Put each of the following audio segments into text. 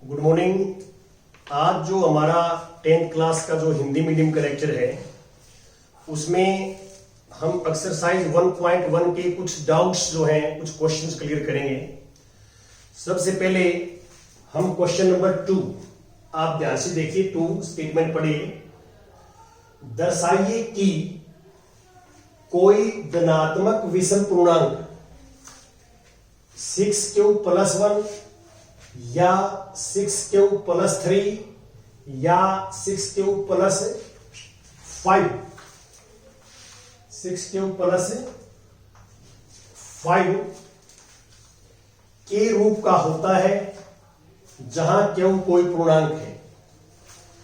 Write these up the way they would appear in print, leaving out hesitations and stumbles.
Good morning. आज जो हमारा 10th क्लास का जो हिंदी मीडियम का लेक्चर है उसमें हम एक्सरसाइज 1.1 के कुछ डाउट्स जो हैं, कुछ क्वेश्चंस क्लियर करेंगे। सबसे पहले हम क्वेश्चन नंबर 2, आप ध्यान से देखिए। 2 स्टेटमेंट पढ़िए। दर्शाइए कि कोई धनात्मक विषम पूर्णांक 6³ + 1 या 6³ + 3 या 6³ + 5, 6³ + 5 के रूप का होता है जहां क्यों कोई पूर्णांक है।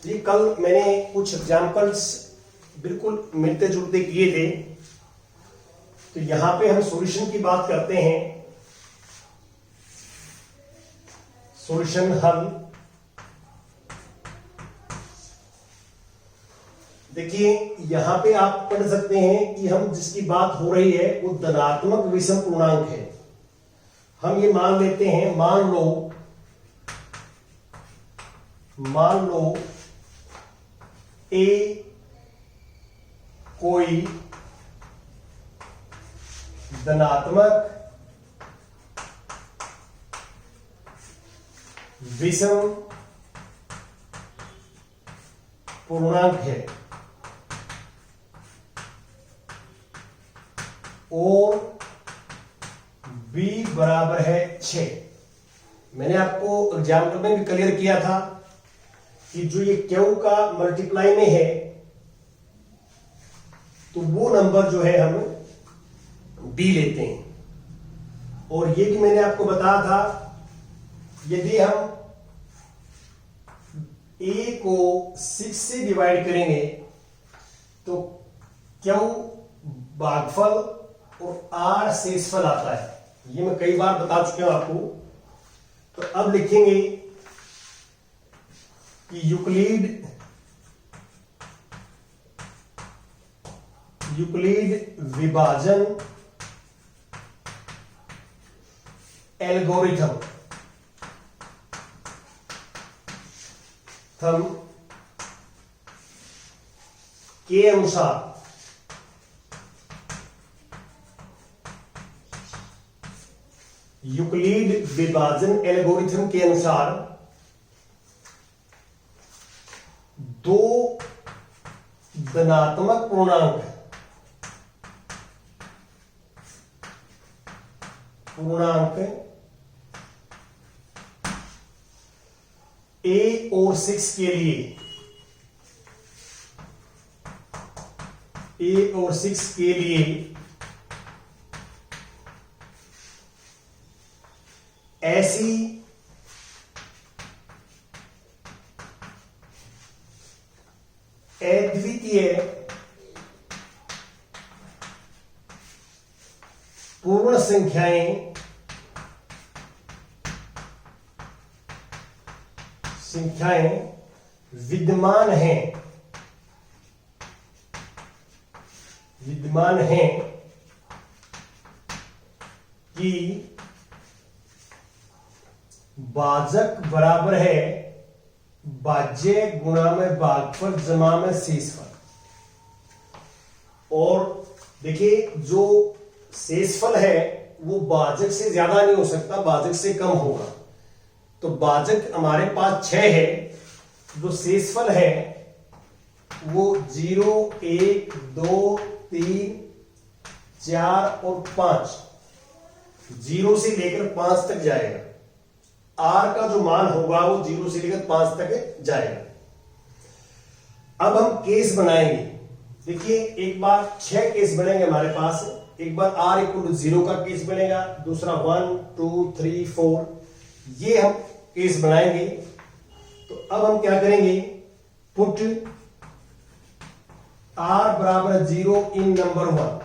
ये कल मैंने कुछ एग्जाम्पल्स बिल्कुल मिलते जुलते किए थे, तो यहां पे हम सॉल्यूशन की बात करते हैं। सॉल्यूशन हल देखिए, यहां पे आप पढ़ सकते हैं कि हम जिसकी बात हो रही है वो धनात्मक विषम पूर्णांक है। हम ये मान लेते हैं, मान लो ए कोई धनात्मक विषम पूर्णांक है और b बराबर है 6। मैंने आपको एग्जाम्पल में भी क्लियर किया था कि जो ये क्यू का मल्टीप्लाई में है तो वो नंबर जो है हम b लेते हैं। और ये भी मैंने आपको बताया था, यदि हम a को 6 से डिवाइड करेंगे तो क्यू भागफल और r शेषफल आता है। ये मैं कई बार बता चुका हूं आपको। तो अब लिखेंगे कि यूक्लिड विभाजन एल्गोरिथम के अनुसार यूक्लिड विभाजन एल्गोरिथम के अनुसार दो धनात्मक पूर्णांक a और 6 के लिए, a और 6 के लिए ऐसी अद्वितीय पूर्ण संख्याएं विद्यमान हैं कि भाजक बराबर है भाज्य गुणा में भागफल जमा में शेषफल। और देखिए, जो शेषफल है वो भाजक से ज्यादा नहीं हो सकता, भाजक से कम होगा। तो भाजक हमारे पास 6 है, जो शेषफल है वो 0, 1, 2, 3, 4 और 5, 0 से लेकर 5 तक जाएगा। r का जो मान होगा वो 0 से लेकर 5 तक जाएगा। अब हम केस बनाएंगे। देखिए, एक बार 6 केस बनेंगे हमारे पास। एक बार r = 0 का केस बनेगा, दूसरा 1, 2, 3, 4, ये हम केस बनाएंगे। तो अब हम क्या करेंगे, पुट r बराबर 0 इन नंबर 1।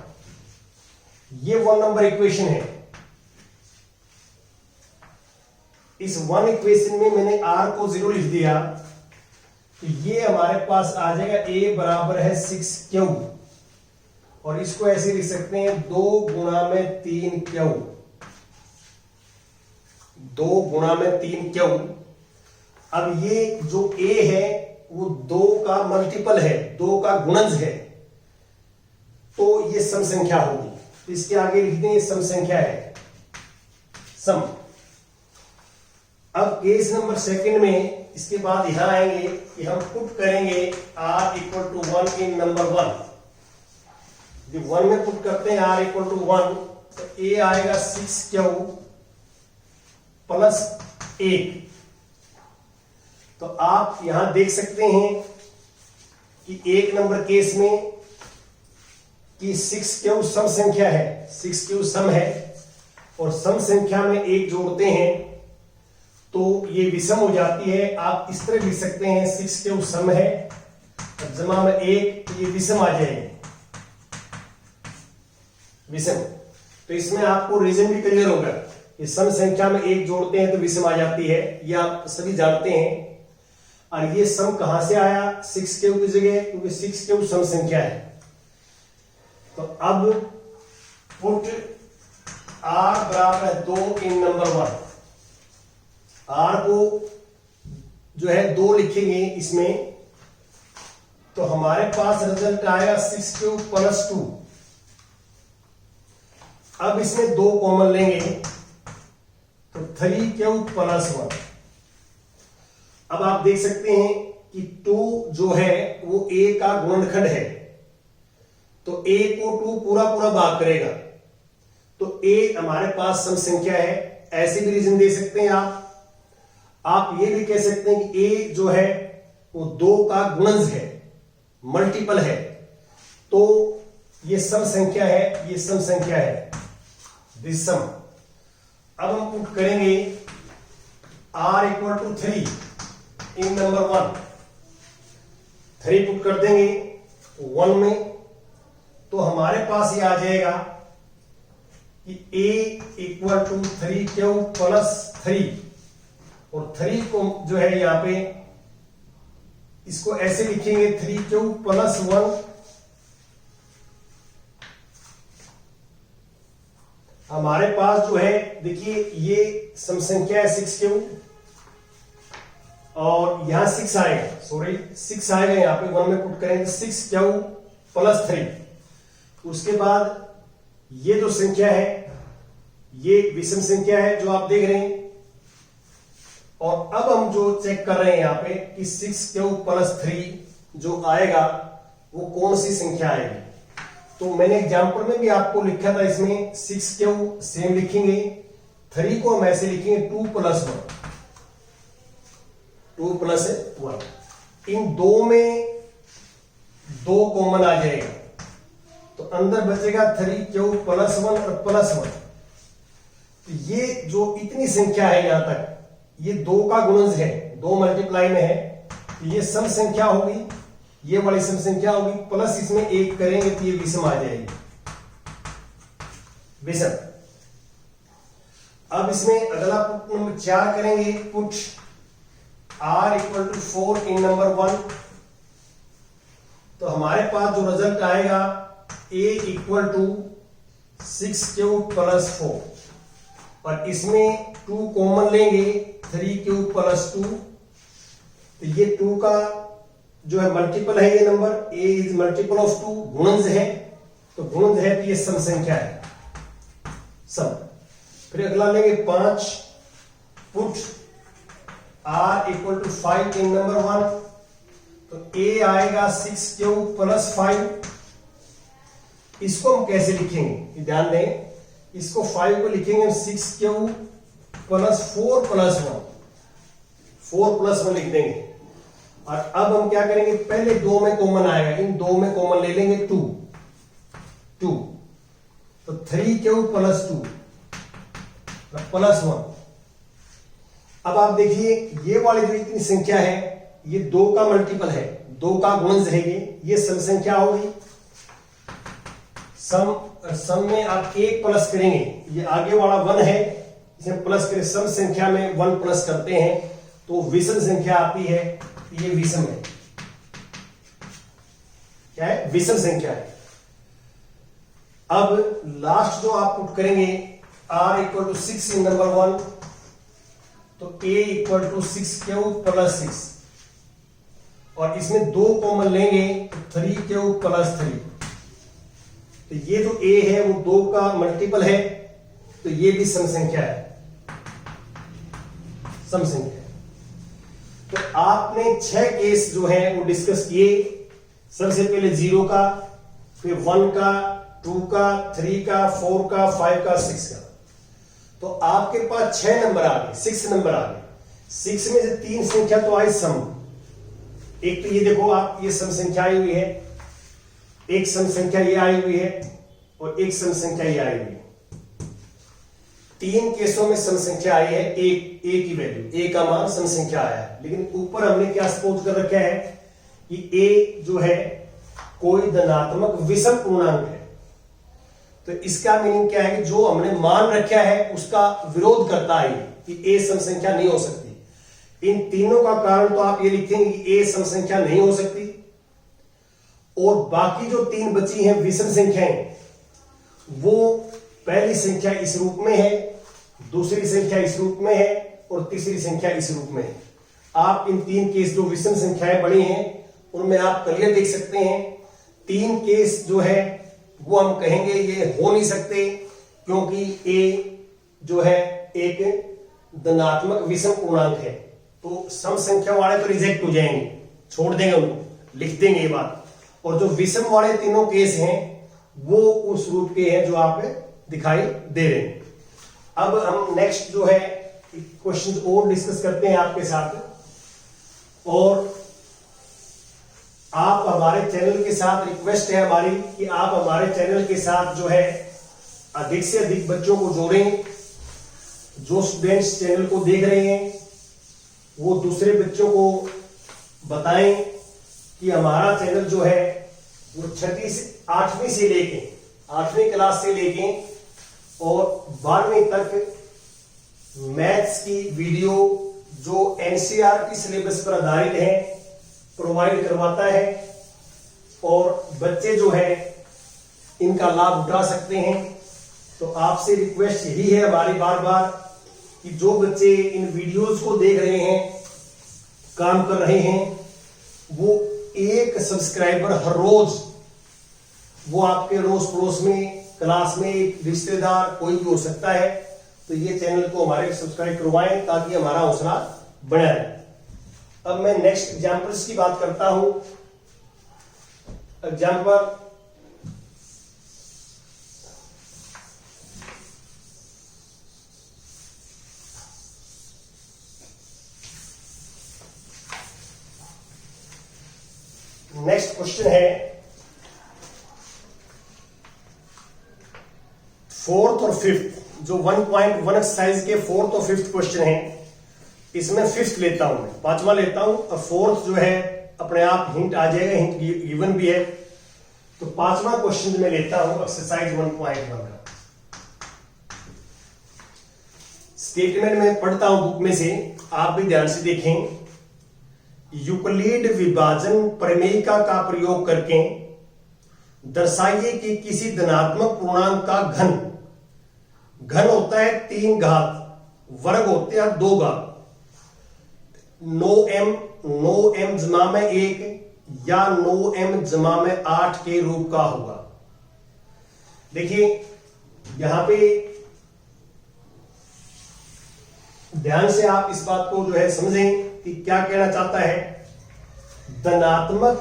ये 1 नंबर इक्वेशन है। इस 1 इक्वेशन में मैंने r को 0 लिख दिया, तो ये हमारे पास आ जाएगा a बराबर है 6 और इसको ऐसे लिख सकते हैं 2 × 3 क्यू। अब ये जो a है वो 2 का मल्टीपल है, 2 का गुणज है, तो ये सम संख्या होगी। तो इसके आगे लिखते हैं सम संख्या है, सम। अब केस नंबर सेकंड में इसके बाद यहां आएंगे कि हम पुट करेंगे r equal to 1 in number 1। जब 1 में पुट करते हैं r इक्वल टू 1, तो a आएगा 6q प्लस 1। तो आप यहां देख सकते हैं कि 1 नंबर केस में कि 6q सम संख्या है, 6q सम है, और सम संख्या में 1 जोड़ते हैं तो ये विषम हो जाती है। आप इस तरह लिख सकते हैं 6q सम है जमा में 1, तो ये विषम आ जाएगी, विषम। तो इसमें आपको रीजन भी क्लियर होगा, ये सम संख्या में 1 जोड़ते हैं तो विषम आ जाती है, ये आप सभी जानते हैं। और ये सम कहां से आया 6q की जगह, क्योंकि 6q सम संख्या है। तो अब पुट r बराबर 2 इन नंबर 1। r को जो है 2 लिखेंगे इसमें, तो हमारे पास रिजल्ट आएगा 6q प्लस 2। अब इसमें 2 कॉमन लेंगे तो 3q प्लस 1। अब आप देख सकते हैं कि 2 जो है वो a का गुणनखंड है, तो a को 2 पूरा पूरा भाग करेगा, तो a हमारे पास सम संख्या है। ऐसे भी रीजन दे सकते हैं आप ये भी कह सकते हैं कि a जो है वो 2 का गुणज है, मल्टीपल है, तो ये सम संख्या है, ये सम संख्या है, विषम। अब हम पुट करेंगे r equal to 3 in number 1। 3 put कर देंगे 1 में, तो हमारे पास ये आ जाएगा कि a equal to 3q plus 3, और 3 को जो है यहां पे इसको ऐसे लिखेंगे 3q प्लस 1। हमारे पास जो है देखिए ये सम संख्या है 6q, और यहां 6 आएगा, सॉरी 6 आएगा, यहां पे 1 में पुट करेंगे 6q प्लस 3। उसके बाद ये जो संख्या है ये विषम संख्या है जो आप देख रहे हैं। और अब हम जो चेक कर रहे हैं यहां पे कि 6q प्लस 3 जो आएगा वो कौन सी संख्या आएगी। तो मैंने एग्जांपल में भी आपको लिखा था, इसमें 6q सेम लिखेंगे, 3 को हम ऐसे लिखेंगे 2 प्लस 1, 2 प्लस 1। इन 2 में 2 कॉमन आ जाएगा, तो अंदर बचेगा 3q प्लस 1 और प्लस 1। तो ये जो इतनी संख्या है यहां तक, ये 2 का गुणज है, 2 मल्टीप्लाई में है, तो ये सम संख्या होगी, ये वाली सम संख्या होगी, प्लस इसमें 1 करेंगे तो ये विषम आ जाएगी, विषम। अब इसमें अगला पुट नंबर 4 करेंगे, put r equal to 4 in number 1। तो हमारे पास जो रिजल्ट आएगा a equal to 6q plus 4, और इसमें 2 कॉमन लेंगे 3q प्लस 2। तो ये 2 का जो है मल्टीपल है, ये number a is multiple of 2, गुणज है, तो गुणज है तो ये सम संख्या है, सम। फिर अगला लेंगे 5, put r equal to 5 in number 1। तो a आएगा 6q प्लस 5। इसको हम कैसे लिखेंगे, ध्यान दें, इसको 5 को लिखेंगे 6q प्लस 4 प्लस 1, 4 प्लस 1 लिख देंगे। और अब हम क्या करेंगे, पहले 2 में कॉमन आएगा, इन 2 में कॉमन ले लेंगे 2, तो 3q प्लस 2 प्लस 1। अब आप देखिए ये वाली जो इतनी संख्या है ये 2 का मल्टीपल है, 2 का गुणज है, ये सम संख्या होगी। सम में आप 1 प्लस करेंगे, ये आगे वाला 1 है, इसे प्लस करें, सम संख्या में 1 प्लस करते हैं तो विषम संख्या आती है, ये विषम है, क्या है, विषम संख्या है। अब लास्ट जो आप पुट करेंगे r equal to 6 in number 1। तो a इक्वल टू 6³ + 6, और इसमें 2 कॉमन लेंगे तो 3³ + 3। तो ये जो a है वो 2 का मल्टीपल है, तो ये भी सम संख्या है, सम संख्या। तो आपने 6 केस जो है वो डिस्कस किए। सबसे पहले 0 का, फिर 1 का, 2 का, 3 का, 4 का, 5 का, 6 का। तो आपके पास 6 नंबर आ गए, 6 नंबर आ गए। 6 में से 3 संख्या तो आई सम। एक तो ये देखो आप, ये सम संख्या आई हुई है, एक सम संख्या ये आई हुई है, और एक सम संख्या ये आई हुई है। 3 केसों में सम संख्या आई है, एक की वैल्यू, ए का मान सम संख्या आया है। लेकिन ऊपर हमने क्या सपोज कर रखा है कि ए जो है कोई धनात्मक विषम पूर्णांक है। तो इसका मीनिंग क्या है कि जो हमने मान रखा है उसका विरोध करता है कि ए सम संख्या नहीं हो सकती। इन तीनों का कारण तो आप ये लिखेंगे कि ए सम संख्या नहीं हो सकती, और बाकी जो 3 बची हैं विषम संख्याएं, वो पहली संख्या इस रूप में है, दूसरी संख्या इस रूप में है, और तीसरी संख्या इस रूप में है। आप इन 3 केस जो विषम संख्याएं बड़ी हैं उनमें आप क्लियर देख सकते हैं। 3 केस जो है वो हम कहेंगे ये हो नहीं सकते, क्योंकि ए जो है एक धनात्मक विषम पूर्णांक है। तो सम संख्या वाले तो रिजेक्ट हो जाएंगे, छोड़ देंगे उनको, लिख देंगे ये बात। और जो विषम वाले तीनों केस हैं वो उस रूप के हैं जो आप दिखाई दे रहे हैं। अब हम नेक्स्ट जो है क्वेश्चन और डिस्कस करते हैं आपके साथ, और आप हमारे चैनल के साथ, रिक्वेस्ट है हमारी कि आप हमारे चैनल के साथ जो है अधिक से अधिक बच्चों को जोड़ें। जो स्टूडेंट्स चैनल को देख रहे हैं वो दूसरे बच्चों को बताएं कि हमारा चैनल जो है वो 8वीं से लेके 8वीं क्लास से लेके और 12वीं तक मैथ्स की वीडियो जो एनसीईआरटी सिलेबस पर आधारित है प्रोवाइड करवाता है, और बच्चे जो है इनका लाभ उठा सकते हैं। तो आपसे रिक्वेस्ट यही है हमारी बार बार कि जो बच्चे इन वीडियोस को देख रहे हैं, काम कर रहे हैं, वो एक सब्सक्राइबर हर रोज, वो आपके रोज पड़ोस में, क्लास में एक रिश्तेदार कोई भी हो सकता है, तो ये चैनल को हमारे सब्सक्राइब करवाएं ताकि हमारा हौसला बना रहे। अब मैं नेक्स्ट एग्जाम्पल्स की बात करता हूं। एग्जाम्पल नेक्स्ट क्वेश्चन है 4th और 5th, जो 1.1 एक्सरसाइज के 4th और 5th क्वेश्चन है, इसमें 5th लेता हूं मैं, 5वां लेता हूं, और 4th जो है अपने आप हिंट आ जाएगा, हिंट गिवन भी है। तो 5वां क्वेश्चन में लेता हूं एक्सरसाइज 1.1 का। स्टेटमेंट में पढ़ता हूं बुक में से, आप भी ध्यान से देखें। यूक्लिड विभाजन प्रमेयिका का प्रयोग करके दर्शाइए कि किसी धनात्मक पूर्णांक का घन होता है 3 घात, वर्ग होते हैं 2 घात, 9m जमा में 1 या 9m जमा में 8 के रूप का होगा। देखिए यहां पे ध्यान से आप इस बात को जो है समझें कि क्या कहना चाहता है। धनात्मक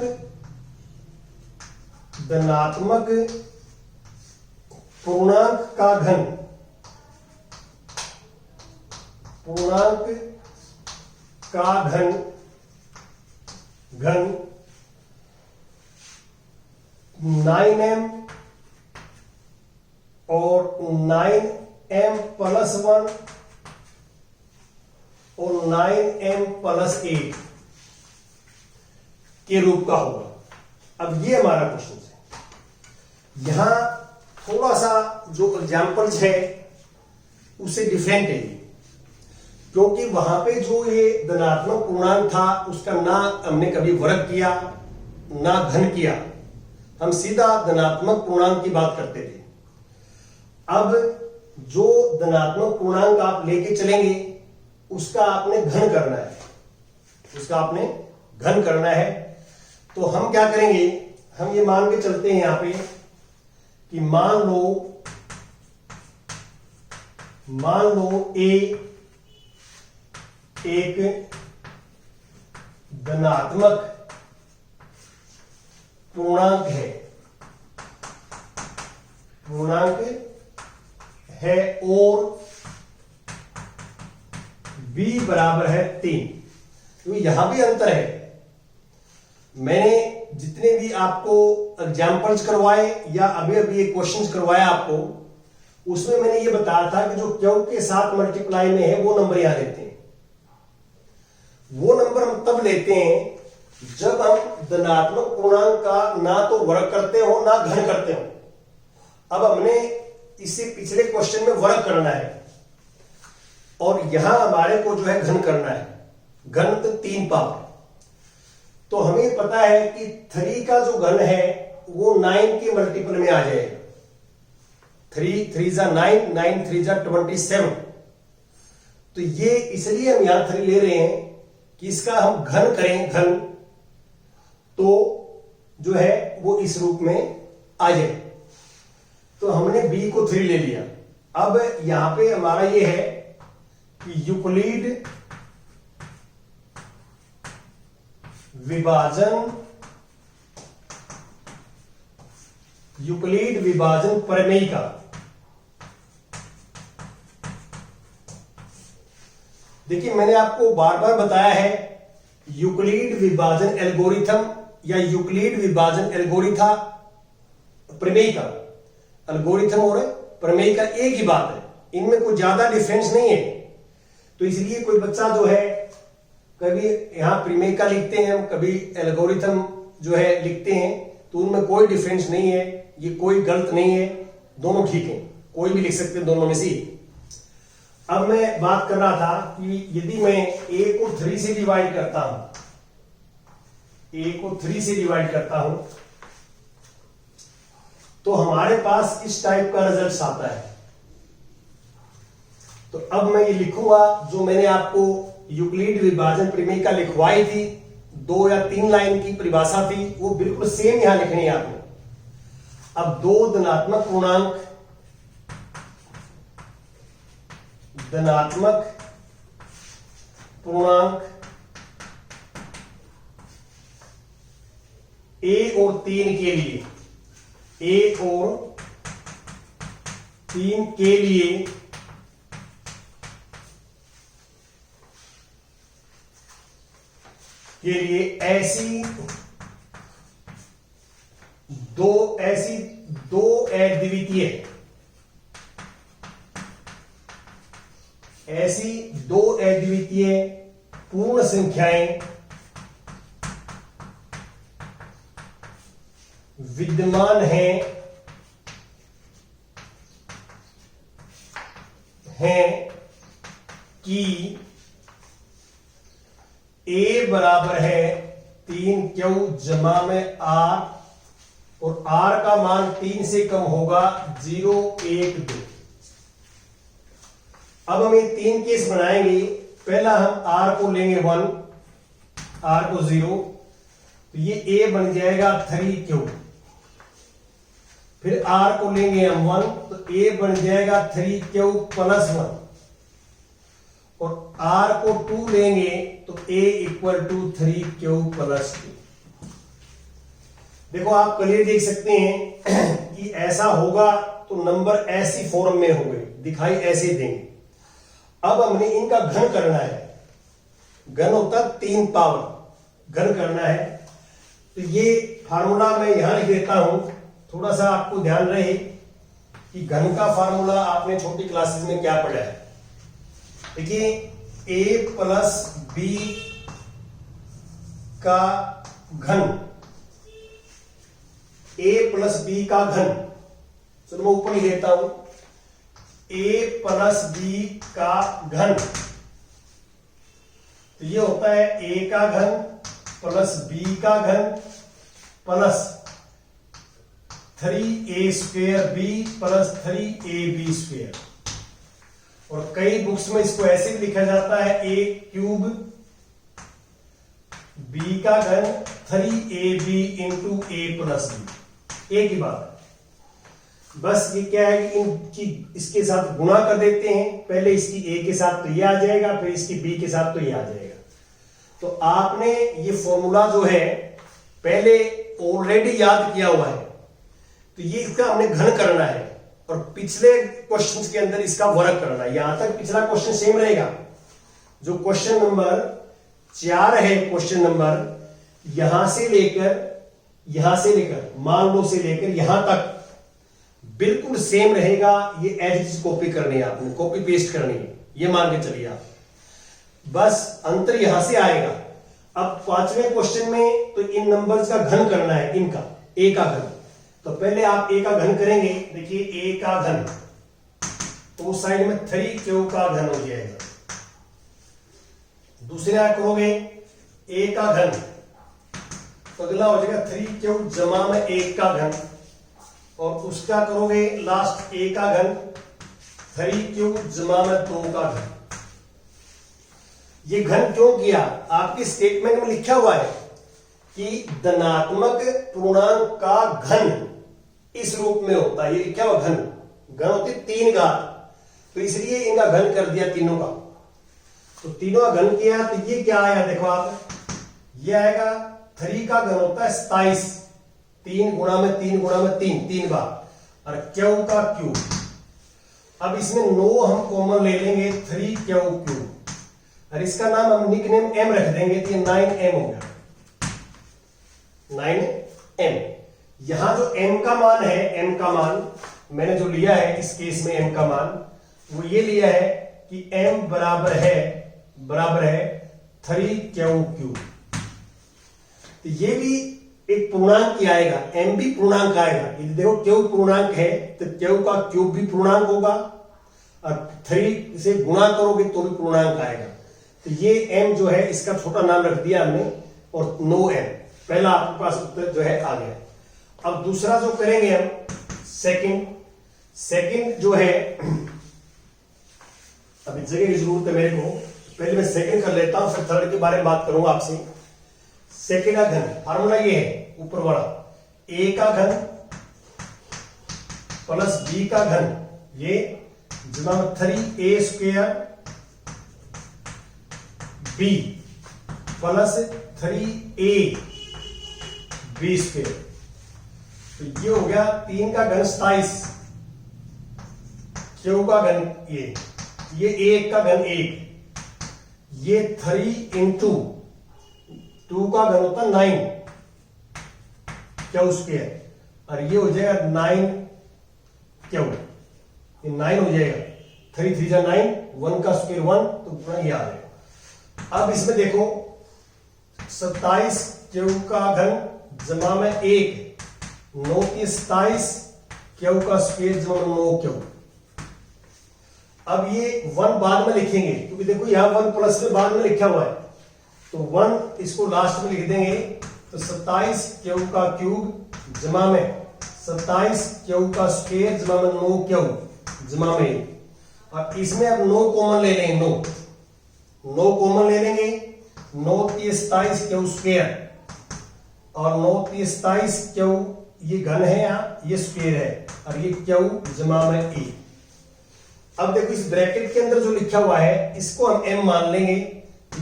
पूर्णांक का घन, घन 9m और 9m + 1 और 9m + 8 के रूप का होगा। अब ये हमारा क्वेश्चन है। यहां थोड़ा सा जो एग्जाम्पल्स है उससे डिफरेंट है, क्योंकि वहां पे जो ये धनात्मक पूर्णांक था उसका ना हमने कभी वर्ग किया ना घन किया, हम सीधा धनात्मक पूर्णांक की बात करते थे। अब जो धनात्मक पूर्णांक आप लेके चलेंगे उसका आपने घन करना है, उसका आपने घन करना है। तो हम क्या करेंगे, हम ये मान के चलते हैं यहां पे कि मान लो ए एक धनात्मक पूर्णांक है और b बराबर है 3। तो यहां भी अंतर है। मैंने जितने भी आपको एग्जाम्पल्स करवाए या अभी अभी एक क्वेश्चंस करवाया आपको, उसमें मैंने ये बताया था कि जो क्यू के साथ मल्टीप्लाई में है वो नंबर यहां लेते हैं। वो नंबर हम तब लेते हैं जब हम धनात्मक पूर्णांक का ना तो वर्ग करते हो ना घन करते हो। अब हमने इससे पिछले क्वेश्चन में वर्ग करना है और यहां हमारे को जो है घन करना है, घन तो 3 पावर। तो हमें पता है कि 3 का जो घन है वो 9 के मल्टीपल में आ जाएगा। 3 3 जा 9, 9 3 जा 27। तो ये इसलिए हम यहां 3 ले रहे हैं कि इसका हम घन करें, घन तो जो है वो इस रूप में आ जाए। तो हमने b को 3 ले लिया। अब यहां पे हमारा ये है कि यूक्लिड विभाजन प्रमेय का देखिए, मैंने आपको बार बार बताया है यूक्लिड विभाजन एल्गोरिथम या यूक्लिड विभाजन एल्गोरिथा प्रमेय का, एल्गोरिथम और प्रमेय का एक ही बात है, इनमें कोई ज्यादा डिफरेंस नहीं है। तो इसलिए कोई बच्चा जो है कभी यहां प्रमेय का लिखते हैं, हम कभी एल्गोरिथम जो है लिखते हैं, तो उनमें कोई डिफरेंस नहीं है, ये कोई गलत नहीं है, दोनों ठीक है, कोई भी लिख सकते हैं दोनों में से। अब मैं बात कर रहा था कि यदि मैं a को 3 से डिवाइड करता हूं, a को 3 से डिवाइड करता हूं, तो हमारे पास इस टाइप का रिजल्ट आता है। तो अब मैं ये लिखूंगा जो मैंने आपको यूक्लिड विभाजन प्रमेय का लिखवाई थी, 2 या 3 लाइन की परिभाषा थी, वो बिल्कुल सेम यहां लिखनी है आपने। अब 2 धनात्मक पूर्णांक a और 3 के लिए, a और 3 के लिए ऐसी दो अद्वितीय पूर्ण संख्याएं विद्यमान हैं कि a बराबर है 3q जमा में r और r का मान 3 से कम होगा 0, 1, 2। अब हम ये 3 केस बनाएंगे। पहला हम r को लेंगे 1, r को 0, तो ये a बन जाएगा 3q। फिर r को लेंगे हम 1, तो a बन जाएगा 3q प्लस 1, और r को 2 लेंगे तो a equal to 3q plus 2। देखो आप क्लियर देख सकते हैं कि ऐसा होगा तो नंबर ऐसी फॉर्म में होंगे, दिखाई ऐसे देंगे। अब हमने इनका घन करना है, घन होता 3 पावर, घन करना है। तो ये फार्मूला मैं यहां लिख देता हूं, थोड़ा सा आपको ध्यान रहे कि घन का फार्मूला आपने छोटी क्लासेस में क्या पढ़ा है। देखिए a प्लस b का घन, a प्लस b का घन, चलो मैं ऊपर ही लेता हूं, a प्लस b का घन, तो ये होता है a का घन प्लस b का घन plus 3a² b plus 3ab²। और कई बुक्स में इसको ऐसे भी लिखा जाता है a क्यूब b का घन 3ab into a plus b। एक ही बात है, बस ये क्या है कि इनकी इसके साथ गुणा कर देते हैं। पहले इसकी a के साथ तो ये आ जाएगा, फिर इसकी b के साथ तो ये आ जाएगा। तो आपने ये फॉर्मूला जो है पहले ऑलरेडी याद किया हुआ है, तो ये इसका हमने घन करना है और पिछले क्वेश्चन के अंदर इसका वर्ग करना है। यहां तक पिछला क्वेश्चन सेम रहेगा। जो क्वेश्चन नंबर 4 है, क्वेश्चन नंबर यहां से लेकर मान लो से लेकर यहां तक बिल्कुल सेम रहेगा। ये एज इट इज कॉपी करनी है, आपने कॉपी पेस्ट करनी है, ये मान के चलिए आप। बस अंतर यहां से आएगा। अब 5वें क्वेश्चन में तो इन नंबर्स का घन करना है, इनका a का घन। तो पहले आप a का घन करेंगे। देखिए a का घन तो उस साइड में 3q का घन हो जाएगा। दूसरा करोगे a का घन तो अगला हो जाएगा 3q जमा में 1 का घन, और उसका करोगे लास्ट a का घन 3q जमा में 2 का घन। ये घन क्यों किया? आपके स्टेटमेंट में लिखा हुआ है कि धनात्मक पूर्णांक का घन इस रूप में होता है। ये लिखा हुआ घन होती 3 घात, तो इसलिए इनका घन कर दिया तीनों का। तो तीनों का घन किया तो ये क्या आया देखो आप, ये आएगा 3 का घन होता है 27, 3 गुणा में 3 गुणा में 3 बार, और क्यू का क्यूब। अब इसमें 9 हम कॉमन ले लेंगे, 3q क्यूब, और इसका नाम हम निकनेम m रख देंगे, तो ये 9m हो गया, 9m। यहां जो m का मान है, m का मान मैंने जो लिया है इस केस में m का मान वो ये लिया है कि m बराबर है 3q क्यूब। तो ये भी एक पूर्णांक ही आएगा, m भी पूर्णांक आएगा। ये देखो q पूर्णांक है तो q का क्यूब भी पूर्णांक होगा, और 3 से गुणा करोगे तो भी पूर्णांक आएगा। तो ये m जो है इसका छोटा नाम रख दिया हमने, और 9m पहला आपके पास उत्तर जो है आ गया। अब दूसरा जो करेंगे हम सेकंड जो है, अभी जगह की जरूरत है मेरे को, पहले मैं सेकंड कर लेता हूं, फिर थर्ड के बारे में बात करूंगा आपसे। सेकंड का घन फार्मूला ये है ऊपर वाला, a का घन प्लस b का घन, ये जमा 3a square b plus 3a b square. तो ये हो गया 3 का घन 27, q का घन ये 1 का घन 1, ये 3 इंटू 2 का घन होता 9 क्यू स्क्वायर, और ये हो जाएगा 9 क्यू, ये 9 हो जाएगा, 3 3 जा 9, 1 का स्क्वायर 1, तो ये आ जाएगा। अब इसमें देखो 27 क्यू का घन जमा में 1, 9 की 27 क्यू का स्क्वायर जमा में 9 क्यू। अब ये 1 बाद में लिखेंगे, क्योंकि देखो यहां 1 प्लस में बाद में लिखा हुआ है, तो 1 इसको लास्ट में लिख देंगे। तो 27 क्यू का क्यूब जमा में 27 क्यू का स्क्वायर जमा में 9 क्यू जमा में, और इसमें अब 9 कॉमन ले लेंगे, 9 कॉमन ले लेंगे, 9 की 27 क्यू स्क्वायर, और 9 की 27 क्यू ये घन है, यहां ये स्क्वायर है, और ये क्यू जमा में ए। अब देखो इस ब्रैकेट के अंदर जो लिखा हुआ है इसको हम m मान लेंगे,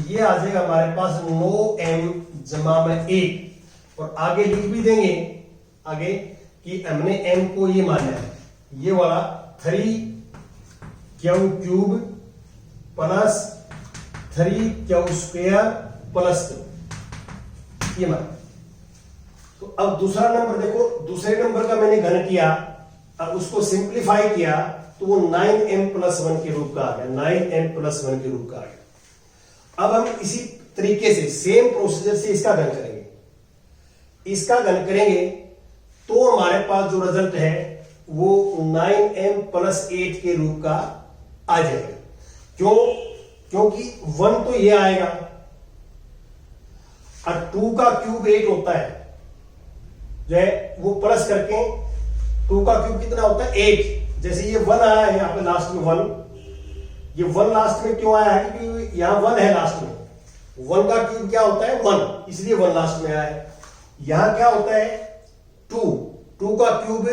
ये आ जाएगा हमारे पास 9m जमा में 1, और आगे लिख भी देंगे आगे कि हमने m को ये माना है, ये वाला 3q cube plus 3q square plus ये मान। तो अब दूसरा नंबर देखो, दूसरे नंबर का मैंने घन किया, अब उसको सिंप्लीफाई किया तो वो 9m प्लस 1 के रूप का आ गया, 9m प्लस 1 के रूप का आ गया। अब हम इसी तरीके से सेम प्रोसीजर से इसका घन करेंगे, इसका घन करेंगे तो हमारे पास जो रिजल्ट है वो 9m प्लस 8 के रूप का आ जाएगा। क्यों? क्योंकि 1 तो ये आएगा, और 2 का क्यूब 8 होता है, जो है वो प्लस करके 2 का क्यूब कितना होता है 8। जैसे ये 1 आया है यहाँ पे लास्ट में 1, ये 1 लास्ट में क्यों आया है? क्योंकि यहां 1 है लास्ट में, 1 का क्यूब क्या होता है 1, इसलिए 1 लास्ट में आया है। यहां क्या होता है 2 का क्यूब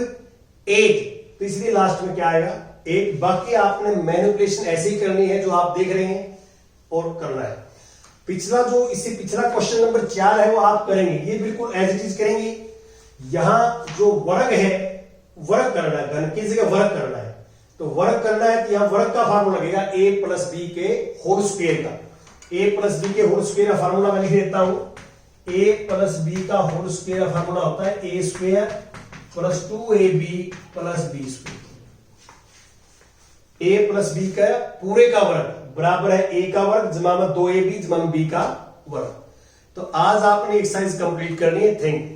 8, तो इसलिए लास्ट में क्या आएगा 8। बाकी आपने मैनिपुलेशन ऐसे ही करनी है जो आप देख रहे हैं और करना है। पिछला जो इससे पिछला क्वेश्चन नंबर 4 है वो आप करेंगे, ये बिल्कुल एज इट इज करेंगे। यहां जो वर्ग है वर्ग करना है, घन की जगह वर्ग करना है, तो वर्ग करना है तो यहां वर्ग का फार्मूला लगेगा a प्लस बी के होल स्क्वायर का। a प्लस बी के होल स्क्वायर का फार्मूला मैं लिख देता हूं। a प्लस बी का होल स्क्वायर का फार्मूला होता है a square plus 2ab plus b square. a plus b का पूरे का वर्ग बराबर है a का वर्ग जमा में 2ab जमा में b का वर्ग। तो आज आपने एक्सरसाइज कंप्लीट करनी है। Thank you.